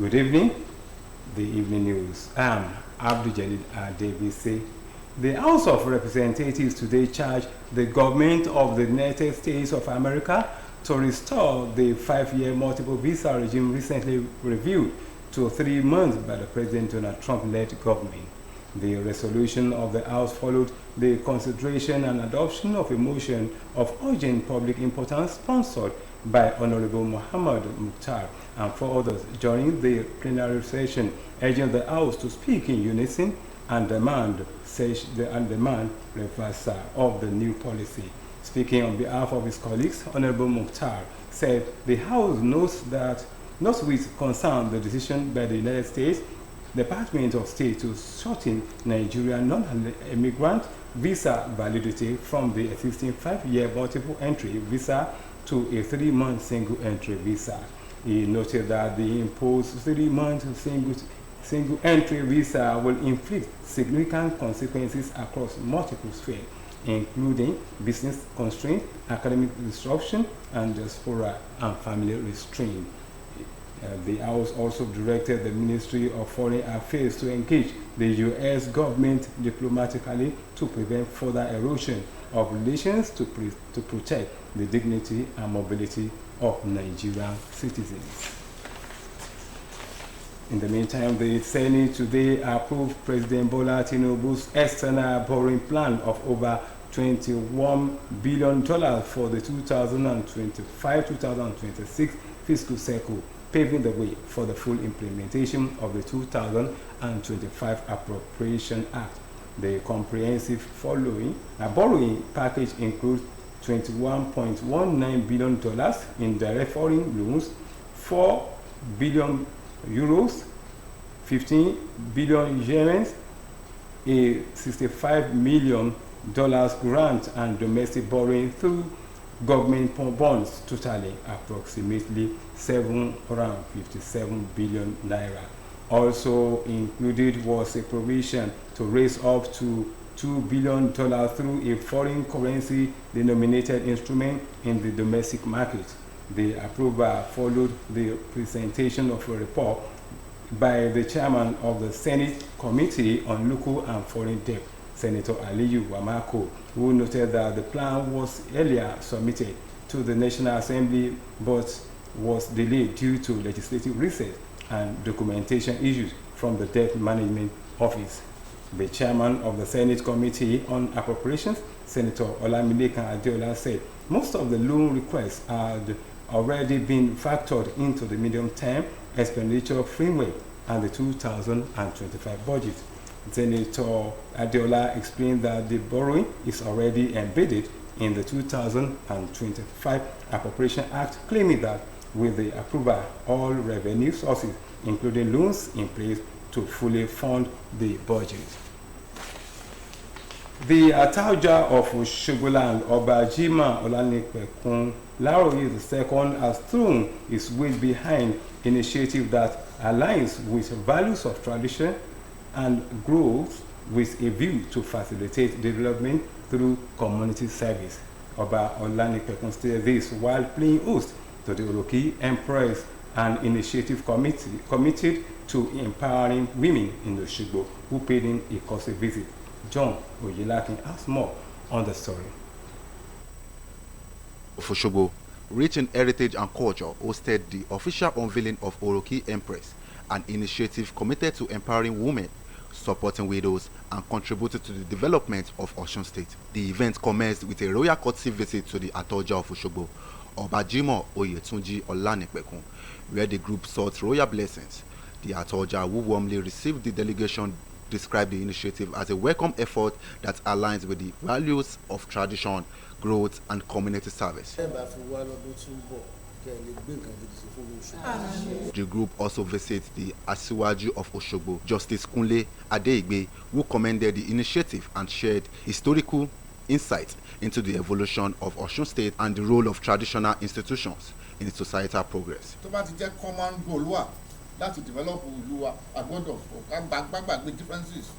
Good evening. The evening news. I'm Adeleke. The House of Representatives today charged the government of the United States of America to restore the 5-year multiple visa regime recently reviewed to 3 months by the President Donald Trump-led government. The resolution of the House followed the consideration and adoption of a motion of urgent public importance sponsored by Honorable Muhammad Mukhtar and 4 others during the plenary session, urging the House to speak in unison and demand reversal of the new policy. Speaking on behalf of his colleagues, Honorable Mukhtar said the House notes with concern the decision by the United States Department of State to shorten Nigerian non-immigrant visa validity from the existing 5-year multiple entry visa to a 3-month single entry visa. He noted that the imposed 3-month single entry visa will inflict significant consequences across multiple spheres, including business constraint, academic disruption, and diaspora and family restraint. The House also directed the Ministry of Foreign Affairs to engage the U.S. government diplomatically to prevent further erosion of relations to protect the dignity and mobility of Nigerian citizens. In the meantime, the Senate today approved President Bola Tinubu's external borrowing plan of over $21 billion for the 2025-2026 fiscal cycle, paving the way for the full implementation of the 2025 Appropriation Act. The comprehensive borrowing package includes $21.19 billion in direct foreign loans, 4 billion euros, 15 billion yen, a $65 million grant, and domestic borrowing through government bonds totaling approximately 757 billion naira. Also included was a provision to raise up to $2 billion through a foreign currency denominated instrument in the domestic market. The approval followed the presentation of a report by the chairman of the Senate Committee on Local and Foreign Debt, Senator Aliyu Wamako, who noted that the plan was earlier submitted to the National Assembly but was delayed due to legislative research and documentation issues from the Debt Management Office. The chairman of the Senate Committee on Appropriations, Senator Olamilekan Adeola, said most of the loan requests had already been factored into the medium-term expenditure framework and the 2025 budget. Senator Adeola explained that the borrowing is already embedded in the 2025 Appropriation Act, claiming that with the approval, all revenue sources, including loans, in place to fully fund the budget. The Ataoja of Osogbo land, Obajima Olanipekun Laroye II, has thrown his weight behind initiative that aligns with values of tradition and growth with a view to facilitate development through community service. Oba Olanipekun stated this while playing host to the Oroki Empress, an initiative committed to empowering women in Osogbo, who paid in a courtesy visit. John Oyelakin has more on the story. Osogbo, rich in heritage and culture, hosted the official unveiling of Oroki Empress, an initiative committed to empowering women, supporting widows, and contributing to the development of Osun State. The event commenced with a royal courtesy visit to the Ataoja of Osogbo, Obajimo Oyetunji Olanipekun, where the group sought royal blessings. The Ataoja, who warmly received the delegation, described the initiative as a welcome effort that aligns with the values of tradition, growth, and community service. The group also visited the Asiwaju of Osogbo, Justice Kunle Adeigbe, who commended the initiative and shared historical insight into the evolution of Osun State and the role of traditional institutions in societal progress. Láti develop ìlú wa àgbọ́dọ̀ gbàgbàgbé differences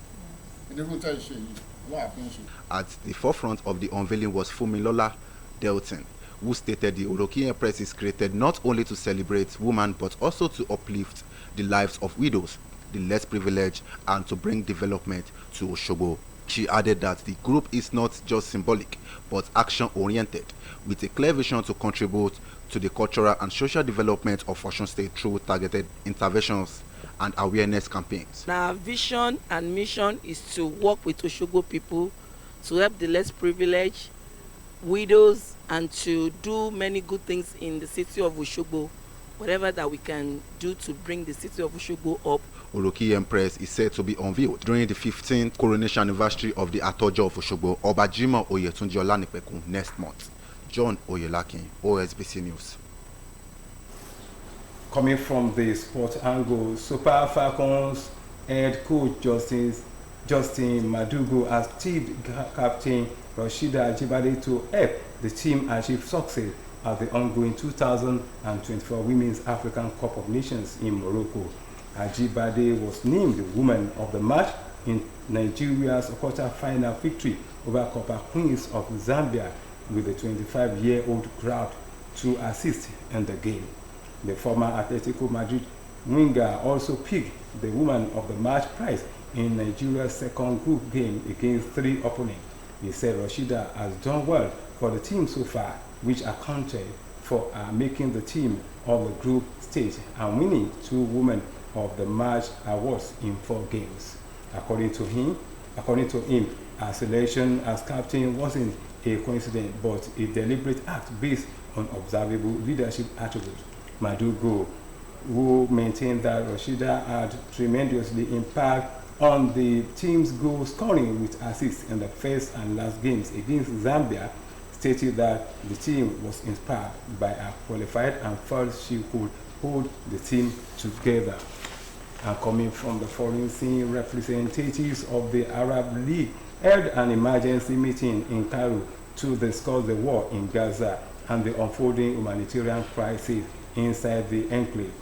in the road ṣe yìí wọ́n àfihàn ṣe. At the forefront of the unveiling was Fumilola Delton, who stated the Oroki Empress is created not only to celebrate women but also to uplift the lives of widows, the less privileged, and to bring development to Osogbo. She added that the group is not just symbolic but action-oriented, with a clear vision to contribute to the cultural and social development of Osun State through targeted interventions and awareness campaigns. Our vision and mission is to work with Osogbo people to help the less privileged, widows, and to do many good things in the city of Osogbo, whatever that we can do to bring the city of Osogbo up. Oroki Empress is said to be unveiled during the 15th coronation anniversary of the Atojo of Osogbo, Oba Jimoh Oyetunji Olanipekun, next month. John Oyelakin, OSBC News. Coming from the sport angle, Super Falcons head coach Justin Madugu has tipped captain Rashida Ajibade to help the team achieve success at the ongoing 2024 Women's African Cup of Nations in Morocco. Ajibade was named the Woman of the Match in Nigeria's quarter-final victory over Copper Queens of Zambia, with the 25-year-old crowd to assist in the game. The former Atletico Madrid winger also picked the Woman of the Match prize in Nigeria's second group game against 3 opponents. He said Rashida has done well for the team so far, which accounted for making the team of the group stage and winning 2 Women of the Match awards in 4 games. According to him, her selection as captain wasn't a coincidence but a deliberate act based on observable leadership attributes. Madugu, who maintained that Rashida had tremendously impact on the team's goal scoring with assists in the first and last games against Zambia, stated that the team was inspired by her qualified and felt she could hold the team together. And coming from the foreign scene, representatives of the Arab League held an emergency meeting in Cairo to discuss the war in Gaza and the unfolding humanitarian crisis inside the enclave.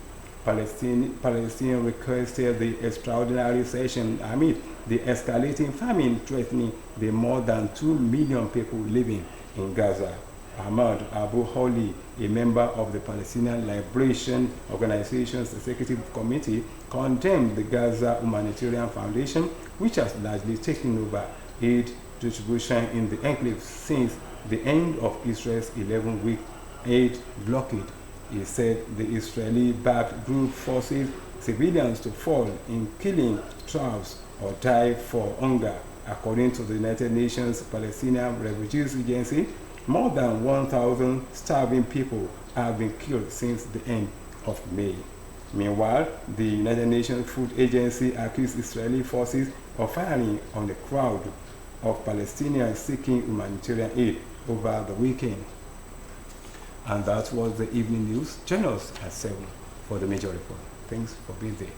Palestine requested the extraordinary session amid the escalating famine threatening the more than 2 million people living in Gaza. Ahmad Abu Holi, a member of the Palestinian Liberation Organization's Executive Committee, condemned the Gaza Humanitarian Foundation, which has largely taken over aid distribution in the enclave since the end of Israel's 11-week aid blockade. He said the Israeli-backed group forces civilians to fall in killing, starve, or die for hunger. According to the United Nations Palestinian Refugees Agency, more than 1,000 starving people have been killed since the end of May. Meanwhile, the United Nations Food Agency accused Israeli forces of firing on the crowd of Palestinians seeking humanitarian aid over the weekend. And that was the evening news. Join us at 7 for the major report. Thanks for being there.